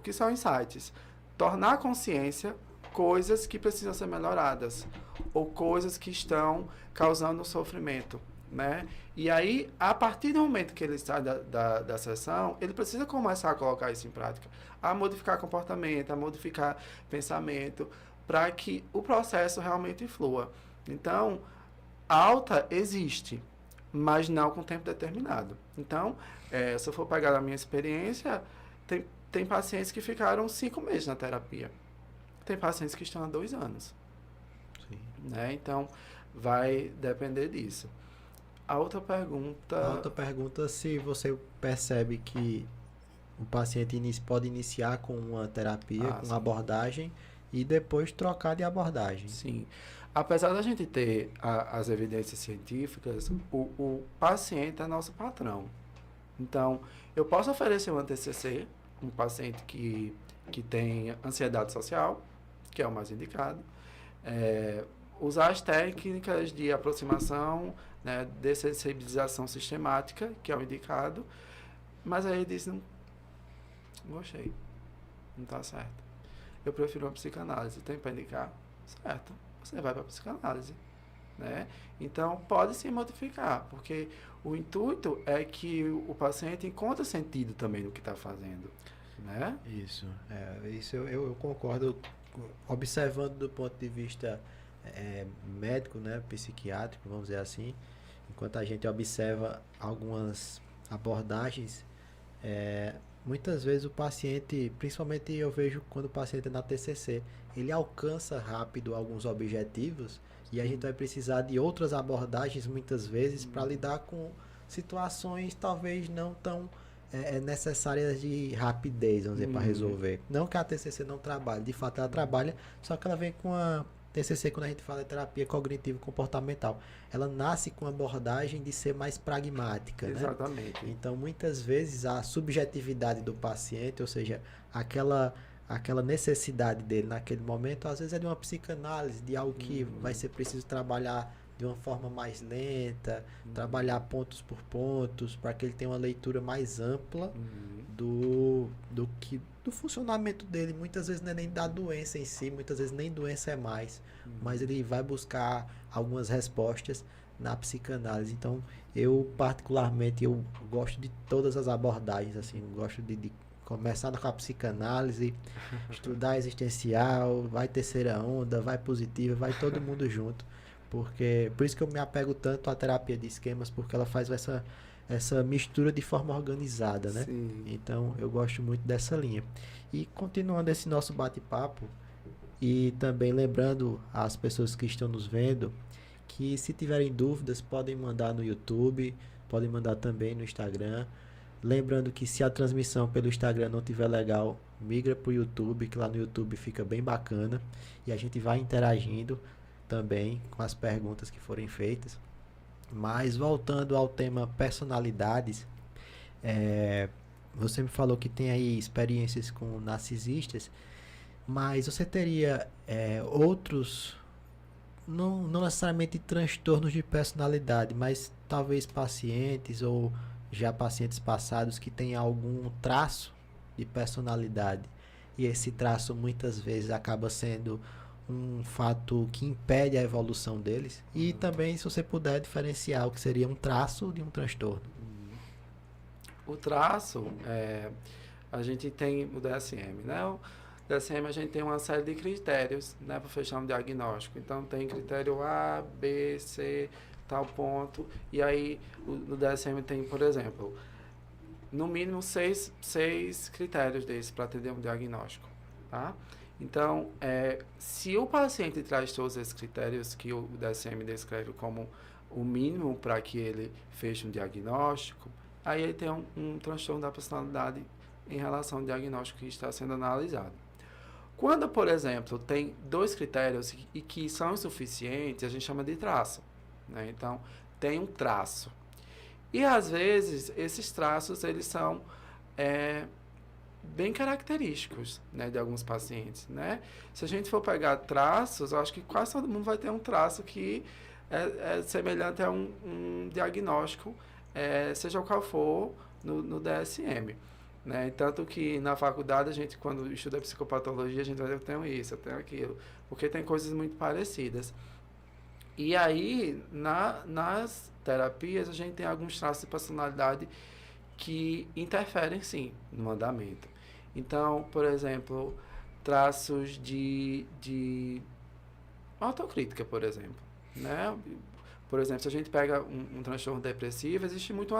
O que são insights? Tornar consciência coisas que precisam ser melhoradas ou coisas que estão causando sofrimento, né? E aí, a partir do momento que ele sai da sessão, ele precisa começar a colocar isso em prática, a modificar comportamento, a modificar pensamento, para que o processo realmente flua. Então, alta existe, mas não com tempo determinado. Então, se eu for pegar a minha experiência, tem pacientes que ficaram 5 meses na terapia. Tem pacientes que estão há 2 anos. Sim. Né? Então, vai depender disso. A outra pergunta... Se você percebe que o paciente pode iniciar com uma terapia, com uma abordagem, e depois trocar de abordagem. Sim. Apesar da gente ter as evidências científicas, o paciente é nosso patrão. Então, eu posso oferecer um TCC, um paciente que tem ansiedade social, que é o mais indicado, usar as técnicas de aproximação, né, dessensibilização sistemática, que é o indicado, mas aí ele diz, não gostei, não está certo. Eu prefiro uma psicanálise, tem para indicar? Certo, você vai para a psicanálise. Né? Então, pode se modificar, porque o intuito é que o paciente encontre sentido também no que está fazendo. Né? Isso eu concordo, observando do ponto de vista médico, né, psiquiátrico, vamos dizer assim, enquanto a gente observa algumas abordagens, muitas vezes o paciente, principalmente eu vejo quando o paciente é na TCC, ele alcança rápido alguns objetivos e a gente vai precisar de outras abordagens muitas vezes para lidar com situações talvez não tão necessárias de rapidez, vamos dizer, para resolver. Não que a TCC não trabalhe, de fato ela trabalha, só que ela vem com a TCC, quando a gente fala de terapia cognitivo-comportamental, ela nasce com a abordagem de ser mais pragmática. Exatamente. Né? Então, muitas vezes, a subjetividade do paciente, ou seja, aquela necessidade dele naquele momento, às vezes é de uma psicanálise, de algo que vai ser preciso trabalhar de uma forma mais lenta, trabalhar pontos por pontos, para que ele tenha uma leitura mais ampla do funcionamento dele. Muitas vezes não é nem da doença em si, muitas vezes nem doença é mais, mas ele vai buscar algumas respostas na psicanálise. Então, eu particularmente, eu gosto de todas as abordagens, assim, gosto de começar com a psicanálise, estudar existencial, vai terceira onda, vai positiva, vai todo mundo junto. Por isso que eu me apego tanto à terapia de esquemas, porque ela faz essa mistura de forma organizada, né? Sim. Então, eu gosto muito dessa linha. E continuando esse nosso bate-papo, e também lembrando às pessoas que estão nos vendo, que se tiverem dúvidas, podem mandar no YouTube, podem mandar também no Instagram. Lembrando que se a transmissão pelo Instagram não estiver legal, migra para o YouTube, que lá no YouTube fica bem bacana. E a gente vai interagindo também com as perguntas que forem feitas. Mas voltando ao tema personalidades, você me falou que tem aí experiências com narcisistas, mas você teria outros, não necessariamente transtornos de personalidade, mas talvez pacientes ou já pacientes passados que têm algum traço de personalidade, e esse traço muitas vezes acaba sendo um fato que impede a evolução deles. E também, se você puder diferenciar o que seria um traço de um transtorno. O traço, a gente tem o DSM, né? O DSM a gente tem uma série de critérios, né, para fechar um diagnóstico. Então tem critério A, B, C, tal ponto. E aí no DSM tem, por exemplo, no mínimo seis critérios desses para atender um diagnóstico, tá? Então, se o paciente traz todos esses critérios que o DSM descreve como o mínimo para que ele feche um diagnóstico, aí ele tem um transtorno da personalidade em relação ao diagnóstico que está sendo analisado. Quando, por exemplo, tem 2 critérios e que são insuficientes, a gente chama de traço. Né? Então, tem um traço. E, às vezes, esses traços, eles são bem característicos, né, de alguns pacientes, né? Se a gente for pegar traços, eu acho que quase todo mundo vai ter um traço que é semelhante a um diagnóstico, seja qual for, no DSM. né? Tanto que na faculdade a gente, quando estuda psicopatologia, a gente vai dizer, eu tenho isso, eu tenho aquilo, porque tem coisas muito parecidas. E aí, nas terapias, a gente tem alguns traços de personalidade que interferem, sim, no andamento. Então, por exemplo, traços de autocrítica, por exemplo, né? Por exemplo, se a gente pega um transtorno depressivo, existe muito